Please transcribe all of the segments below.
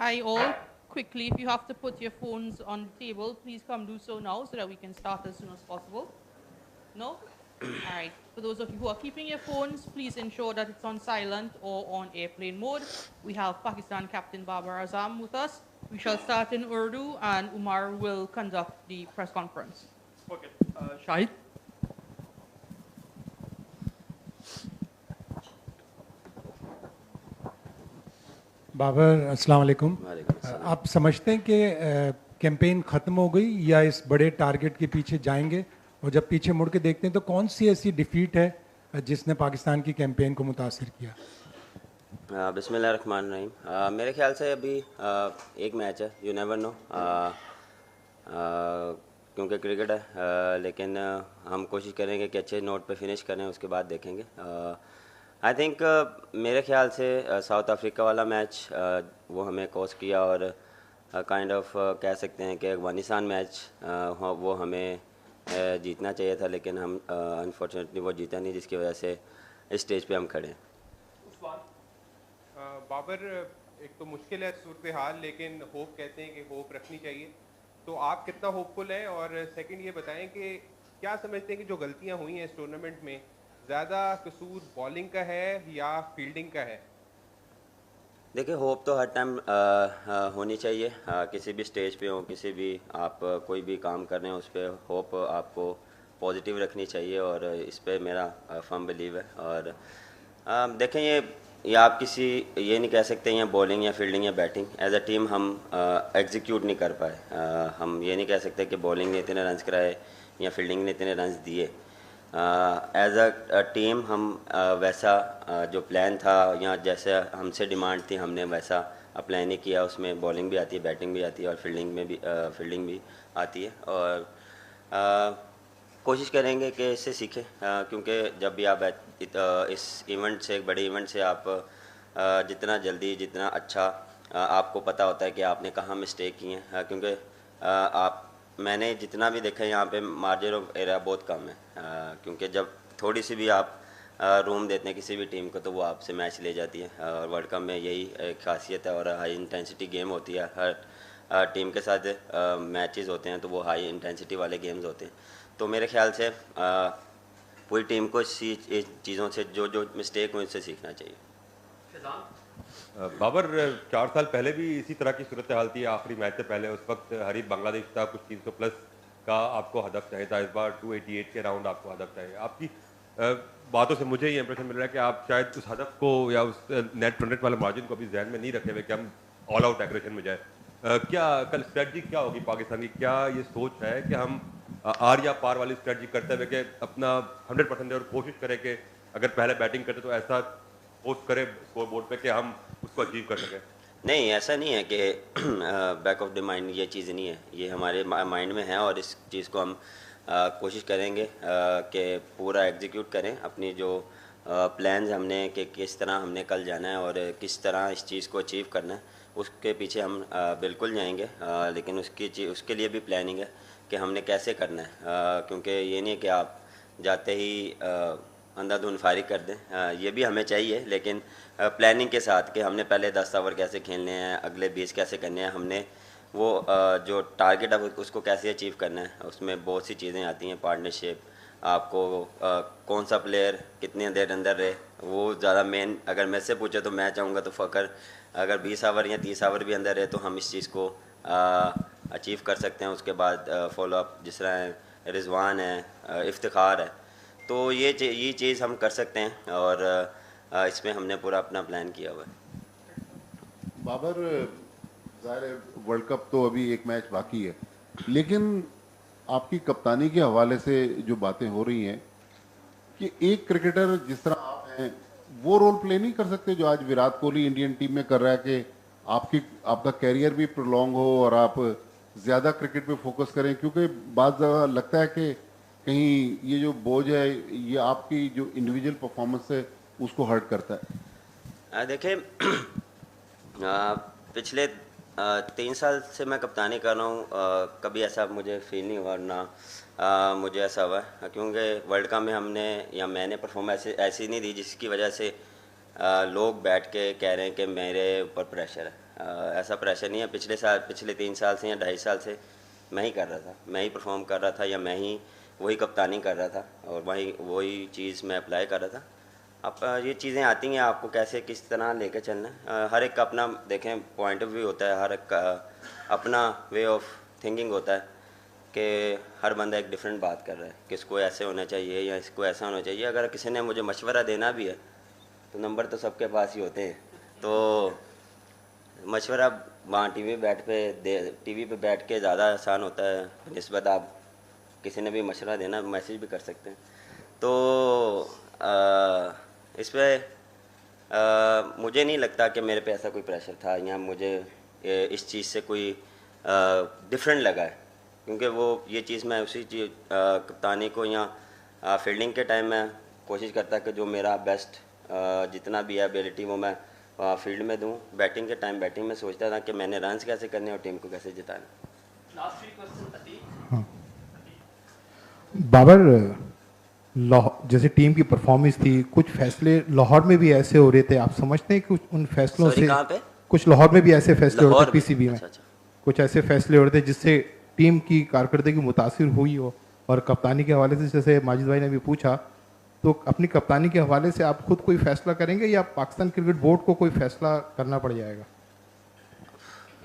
Hi all. Quickly, if you have to put your phones on the table, please come do so now so that we can start as soon as possible. No? All right. For those of you who are keeping your phones, please ensure that it's on silent or on airplane mode. We have Pakistan Captain Babar Azam with us. We shall start in Urdu and Umar will conduct the press conference. Okay. Shahid. Babar अस्सलाम वालेकुम। वालेकुम अस्सलाम। आप समझते हैं कि campaign ख़त्म हो गई या इस बड़े टारगेट के पीछे जाएंगे? और जब पीछे मुड़ के देखते हैं तो कौन सी ऐसी डिफीट है जिसने पाकिस्तान की कैंपेन को मुतासिर किया? बिस्मिल्लाहिर्रहमानिर्रहीम। मेरे ख्याल से अभी एक मैच है, यू नेवर नो, क्योंकि क्रिकेट है, लेकिन हम कोशिश करेंगे कि अच्छे नोट पे फिनिश करें, उसके बाद देखेंगे। आई थिंक मेरे ख्याल से साउथ अफ्रीका वाला मैच वो हमें कोस किया और काइंड ऑफ कह सकते हैं कि अफगानिस्तान मैच वो हमें जीतना चाहिए था, लेकिन हम अनफॉर्चुनेटली वो जीता नहीं, जिसकी वजह से इस स्टेज पे हम खड़े हैं। बाबर, एक तो मुश्किल है सूरत हाल, लेकिन होप कहते हैं कि होप रखनी चाहिए। तो आप कितना होपफुल हैं? और सेकंड ये बताएं कि क्या समझते हैं कि जो गलतियां हुई हैं इस टूर्नामेंट में, ज़्यादा कसूर बॉलिंग का है या फील्डिंग का है? देखिए, होप तो हर टाइम होनी चाहिए, किसी भी स्टेज पे हो, किसी भी आप कोई भी काम कर रहे हैं, उस पर होप आपको पॉजिटिव रखनी चाहिए और इस पे मेरा फर्म बिलीव है। और देखें, ये आप किसी ये नहीं कह सकते हैं बॉलिंग या फील्डिंग या बैटिंग, एज अ टीम हम एग्जीक्यूट नहीं कर पाए। हम ये नहीं कह सकते कि बॉलिंग ने इतने रन्स कराए या फील्डिंग ने इतने रन्स दिए। एज अ टीम हम वैसा जो प्लान था या जैसे हमसे डिमांड थी, हमने वैसा प्लान नहीं किया। उसमें बॉलिंग भी आती है, बैटिंग भी आती है और फील्डिंग भी आती है। और कोशिश करेंगे कि इससे सीखें, क्योंकि जब भी आप इस इवेंट से, एक बड़े इवेंट से आप जितना जल्दी, जितना अच्छा आपको पता होता है कि आपने कहाँ मिस्टेक की हैं, क्योंकि आप मैंने जितना भी देखा है यहाँ पे मार्जिन ऑफ एरर बहुत कम है, क्योंकि जब थोड़ी सी भी आप रूम देते हैं किसी भी टीम को तो वो आपसे मैच ले जाती है। और वर्ल्ड कप में यही एक खासियत है और हाई इंटेंसिटी गेम होती है। हर टीम के साथ मैचेस होते हैं तो वो हाई इंटेंसिटी वाले गेम्स होते हैं। तो मेरे ख्याल से पूरी टीम को इस चीज़ों से जो मिस्टेक हुई उससे सीखना चाहिए। बाबर, 4 साल पहले भी इसी तरह की सूरत हाल थी, आखिरी मैच से पहले। उस वक्त हरीफ बांग्लादेश था, कुछ 300 प्लस का आपको हदफ चाहिए था। इस बार 288 के राउंड आपको हदफ चाहिए। आपकी बातों से मुझे ये इंप्रेशन मिल रहा है कि आप शायद उस हदफ को या उस नेट रन रेट वाले मार्जिन को अभी जहन में नहीं रखे हुए कि हम ऑल आउट एग्रेशन में जाए। क्या कल स्ट्रेटजी क्या होगी पाकिस्तान की? क्या ये सोच है कि हम आर या पार वाली स्ट्रेटजी करते हुए कि अपना 100% और कोशिश करें कि अगर पहले बैटिंग करते तो ऐसा पोस्ट करें स्कोर बोर्ड पे कि हम उसको अचीव कर सकें? नहीं, ऐसा नहीं है कि बैक ऑफ द माइंड ये चीज़ नहीं है, ये हमारे माइंड में है और इस चीज़ को हम कोशिश करेंगे कि पूरा एग्जीक्यूट करें अपनी जो प्लान्स हमने कि किस तरह हमने कल जाना है और किस तरह इस चीज़ को अचीव करना है, उसके पीछे हम बिल्कुल जाएंगे। लेकिन उसके लिए भी प्लानिंग है कि हमने कैसे करना है, क्योंकि ये नहीं है कि आप जाते ही अंधाधुंध फारिग कर दें। ये भी हमें चाहिए, लेकिन प्लानिंग के साथ कि हमने पहले 10 ओवर कैसे खेलने हैं, अगले 20 कैसे करने हैं, हमने वो जो टारगेट है उसको कैसे अचीव करना है। उसमें बहुत सी चीज़ें आती हैं, पार्टनरशिप, आपको कौन सा प्लेयर कितने देर अंदर रहे, वो ज़्यादा मेन। अगर मैं से पूछे तो मैं चाहूँगा तो फ़कर अगर 20 ओवर या 30 ओवर भी अंदर रहे तो हम इस चीज़ को अचीव कर सकते हैं। उसके बाद फॉलोअप जिस तरह रिजवान है, इफ्तिखार है, तो ये चीज़ हम कर सकते हैं और इसमें हमने पूरा अपना प्लान किया हुआ है। बाबर, ज़ाहिर है वर्ल्ड कप तो अभी एक मैच बाकी है, लेकिन आपकी कप्तानी के हवाले से जो बातें हो रही हैं कि एक क्रिकेटर जिस तरह आप हैं वो रोल प्ले नहीं कर सकते जो आज विराट कोहली इंडियन टीम में कर रहा है, कि आपका कैरियर भी प्रोलॉन्ग हो और आप ज़्यादा क्रिकेट पे फोकस करें, क्योंकि बाद लगता है कि कहीं ये जो बोझ है ये आपकी जो इंडिविजुअल परफॉर्मेंस है उसको हर्ट करता है। देखिए, पिछले 3 साल से मैं कप्तानी कर रहा हूँ, कभी ऐसा मुझे फील नहीं हुआ ना मुझे ऐसा हुआ, क्योंकि वर्ल्ड कप में हमने या मैंने परफॉर्मेंस ऐसी नहीं दी जिसकी वजह से लोग बैठ के कह रहे हैं कि मेरे ऊपर प्रेशर है। ऐसा प्रेशर नहीं है। पिछले 3 साल से या 2.5 साल से मैं ही कर रहा था, मैं ही परफॉर्म कर रहा था, या मैं ही वही कप्तानी कर रहा था और वही चीज़ मैं अप्लाई कर रहा था। अब ये चीज़ें आती हैं, आपको कैसे किस तरह लेके चलना है। हर एक का अपना देखें पॉइंट ऑफ व्यू होता है, हर एक का अपना वे ऑफ थिंकिंग होता है कि हर बंदा एक डिफरेंट बात कर रहा है कि इसको ऐसे होना चाहिए या इसको ऐसा होना चाहिए। अगर किसी ने मुझे मशवरा देना भी है तो नंबर तो सबके पास ही होते हैं, तो मशवरा वहाँ टीवी पे बैठ के ज़्यादा आसान होता है निस्बत आप किसी ने भी मशवरा देना, मैसेज भी कर सकते हैं। तो इस पर मुझे नहीं लगता कि मेरे पे ऐसा कोई प्रेशर था या मुझे इस चीज़ से कोई डिफरेंट लगा है, क्योंकि वो ये चीज़ मैं उसी चीज़ कप्तानी को या फील्डिंग के टाइम में कोशिश करता कि जो मेरा बेस्ट जितना भी है एबिलिटी वो मैं फील्ड में दूं। बैटिंग के टाइम बैटिंग में सोचता था कि मैंने रन्स कैसे करने और टीम को कैसे जिताना। बाबर, जैसे टीम की परफॉर्मेंस थी, कुछ फैसले लाहौर में भी ऐसे हो रहे थे, आप समझते हैं कि कुछ उन फैसलों से कहाँ पे? कुछ लाहौर में भी ऐसे फैसले हो रहे थे पीसीबी में, अच्छा। कुछ ऐसे फैसले हो रहे थे जिससे टीम की कारकर्दगी मुतासिर हुई हो? और कप्तानी के हवाले से जैसे माजिद भाई ने भी पूछा, तो अपनी कप्तानी के हवाले से आप खुद कोई फैसला करेंगे या पाकिस्तान क्रिकेट बोर्ड को कोई फैसला करना पड़ जाएगा?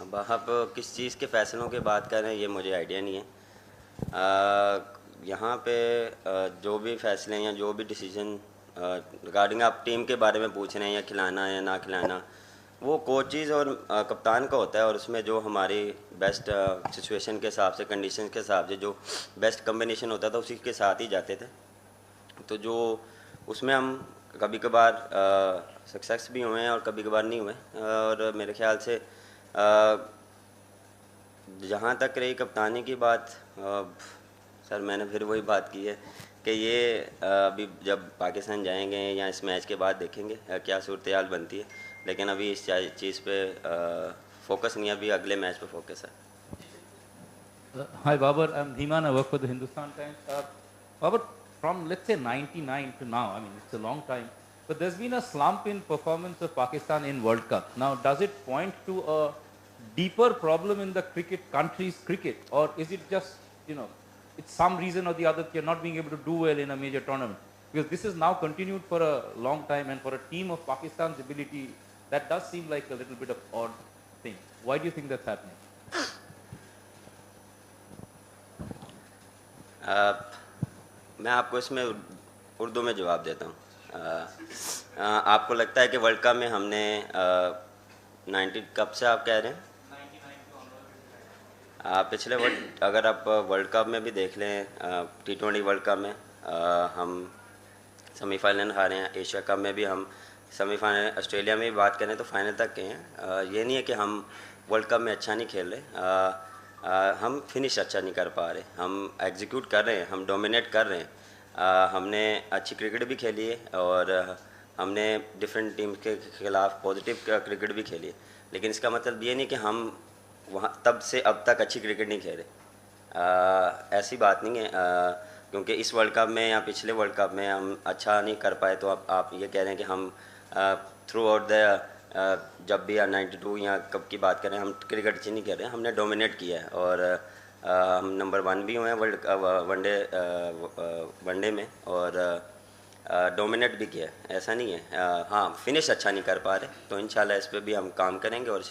अब आप किस चीज़ के फ़ैसलों की बात कर रहे हैं ये मुझे आइडिया नहीं है। यहाँ पे जो भी फैसले या जो भी डिसीजन रिगार्डिंग आप टीम के बारे में पूछ रहे हैं या खिलाना है या ना खिलाना, वो कोचेज़ और कप्तान का होता है, और उसमें जो हमारी बेस्ट सिचुएशन के हिसाब से, कंडीशन के हिसाब से जो बेस्ट कम्बिनेशन होता था उसी के साथ ही जाते थे। तो जो उसमें हम कभी कभार सक्सेस भी हुए हैं और कभी कभार नहीं हुए। और मेरे ख्याल से जहाँ तक रही कप्तानी की बात, सर मैंने फिर वही बात की है कि ये अभी जब पाकिस्तान जाएंगे या इस मैच के बाद देखेंगे क्या सूरत हाल बनती है, लेकिन अभी इस चीज़ पे फोकस नहीं है, अभी अगले मैच पे फोकस है। Hi Babar, I'm Dhiman, I work for the Hindustan Times. Babar, from let's say 99 to now, I mean it's a long time, but there's been a slump in performance of Pakistan in World Cup. Now does it point to a deeper problem in the country's cricket, or is it just, it's some reason or the other that you're not being able to do well in a major tournament? Because this is now continued for a long time, and for a team of Pakistan's ability, that does seem like a little bit of odd thing. Why do you think that's happening? मैं आपको इसमें उर्दू में जवाब देता हूँ। आपको लगता है कि वर्ल्ड कप में हमने 90 कब से आप कह रहे हैं? पिछले अगर आप वर्ल्ड कप में भी देख लें, T20 वर्ल्ड कप में हम सेमीफाइनल हारे हैं, एशिया कप में भी हम सेमीफाइनल, ऑस्ट्रेलिया में भी बात करें तो फाइनल तक गए हैं। ये नहीं है कि हम वर्ल्ड कप में अच्छा नहीं खेल रहे, हम फिनिश अच्छा नहीं कर पा रहे, हम एग्जीक्यूट कर रहे हैं, हम डोमिनेट कर रहे हैं। हमने अच्छी क्रिकेट भी खेली है और हमने डिफरेंट टीम के खिलाफ पॉजिटिव क्रिकेट भी खेली है, लेकिन इसका मतलब ये नहीं कि हम वहाँ तब से अब तक अच्छी क्रिकेट नहीं खेले। ऐसी बात नहीं है, क्योंकि इस वर्ल्ड कप में या पिछले वर्ल्ड कप में हम अच्छा नहीं कर पाए तो आप ये कह रहे हैं कि हम थ्रू आउट द जब भी 92 या कब की बात करें हम क्रिकेट अच्छी नहीं कर रहे हैं, हमने डोमिनेट किया है और हम नंबर 1 भी हुए हैं वनडे में और डोमिनेट भी किया है, ऐसा नहीं है। हाँ, फिनिश अच्छा नहीं कर पा रहे, तो इंशाल्लाह इस पर भी हम काम करेंगे और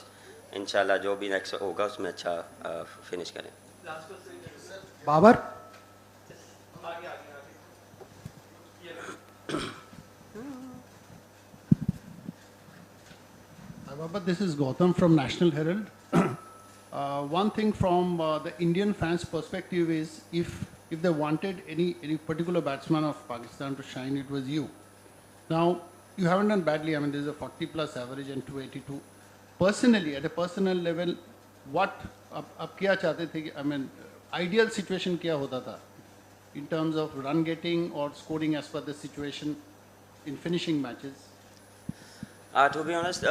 इंशाल्लाह जो भी नेक्स्ट होगा उसमें अच्छा फिनिश करें। Babar, Baba, this is Gautam from National Herald. One thing from the Indian fans' perspective is if they wanted any particular batsman of Pakistan to shine, it was you. Now, you haven't done badly. I mean, there's a 40+ average and 282. Personally, at a personal level, what आप क्या चाहते थे कि, I mean, ideal situation क्या होता था in terms of run getting or scoring as per the situation in finishing matches? To be honest,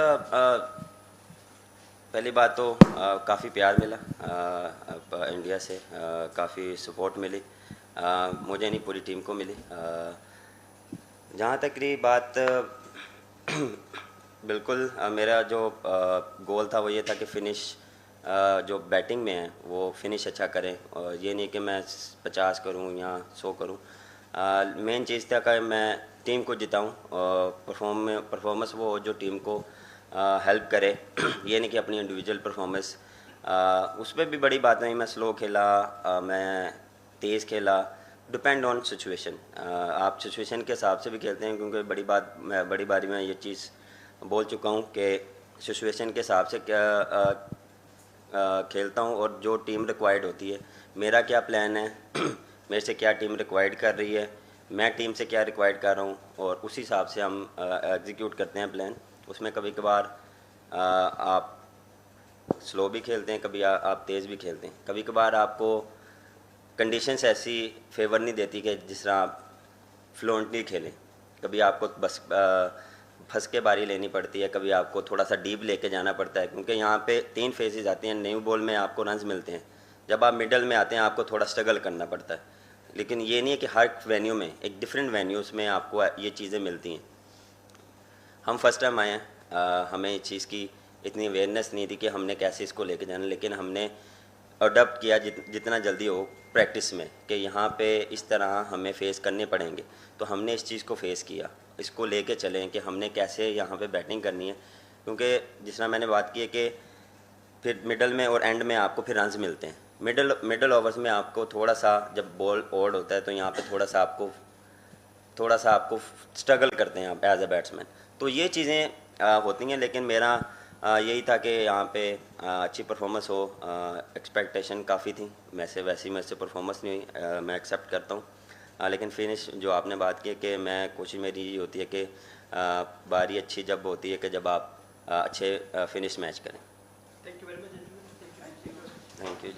पहली बात तो काफ़ी प्यार मिला इंडिया से, काफ़ी सपोर्ट मिली, मुझे नहीं पूरी टीम को मिली। जहाँ तक रही बात बिल्कुल मेरा जो गोल था वो ये था कि फिनिश जो बैटिंग में है वो फिनिश अच्छा करें, और ये नहीं कि मैं 50 करूं या 100 करूं। मेन चीज़ था कि मैं टीम को जिताऊं और परफॉर्मेंस वो हो जो टीम को हेल्प करे। ये नहीं कि अपनी इंडिविजुअल परफॉर्मेंस, उस पर भी बड़ी बात नहीं, मैं स्लो खेला, मैं तेज़ खेला, डिपेंड ऑन सिचुएशन। आप सिचुएशन के हिसाब से भी खेलते हैं, क्योंकि बड़ी बारी में ये चीज़ बोल चुका हूँ कि सिचुएशन के हिसाब से क्या खेलता हूँ और जो टीम रिक्वायर्ड होती है, मेरा क्या प्लान है, मेरे से क्या टीम रिक्वायर्ड कर रही है, मैं टीम से क्या रिक्वायर्ड कर रहा हूँ, और उस हिसाब से हम एग्जीक्यूट करते हैं प्लान। उसमें कभी कभार आप स्लो भी खेलते हैं, कभी आप तेज़ भी खेलते हैं, कभी कभार आपको कंडीशंस ऐसी फेवर नहीं देती कि जिस तरह आप फ्लुएंटली खेलें। कभी आपको बस फंस के बारी लेनी पड़ती है, कभी आपको थोड़ा सा डीप लेके जाना पड़ता है, क्योंकि यहाँ पे 3 फेजेस आती हैं। न्यू बॉल में आपको रन्स मिलते हैं, जब आप मिडल में आते हैं आपको थोड़ा स्ट्रगल करना पड़ता है। लेकिन ये नहीं है कि हर वेन्यू में, एक डिफरेंट वेन्यूज़ में आपको ये चीज़ें मिलती हैं। हम फर्स्ट टाइम आए हैं, हमें इस चीज़ की इतनी अवेयरनेस नहीं थी कि हमने कैसे इसको लेके जाना, लेकिन हमने अडॉप्ट किया जितना जल्दी हो प्रैक्टिस में कि यहाँ पे इस तरह हमें फेस करने पड़ेंगे, तो हमने इस चीज़ को फेस किया, इसको लेके चलें कि हमने कैसे यहाँ पे बैटिंग करनी है। क्योंकि जिस तरह मैंने बात की है कि फिर मिडल में और एंड में आपको फिर रन्स मिलते हैं। मिडल ओवर्स में आपको थोड़ा सा, जब बॉल ओड होता है तो यहाँ पे थोड़ा सा आपको स्ट्रगल करते हैं आप एज अ बैट्समैन। तो ये चीज़ें होती हैं, लेकिन मेरा यही था कि यहाँ पे अच्छी परफॉर्मेंस हो। एक्सपेक्टेशन काफ़ी थी, वैसी मेरे से परफॉर्मेंस नहीं हुई, मैं एक्सेप्ट करता हूँ। लेकिन फिनिश जो आपने बात की कि मैं कोशिश मेरी ये होती है कि बारी अच्छी जब होती है कि जब आप अच्छे फिनिश मैच करें। Thank you very much. Thank you.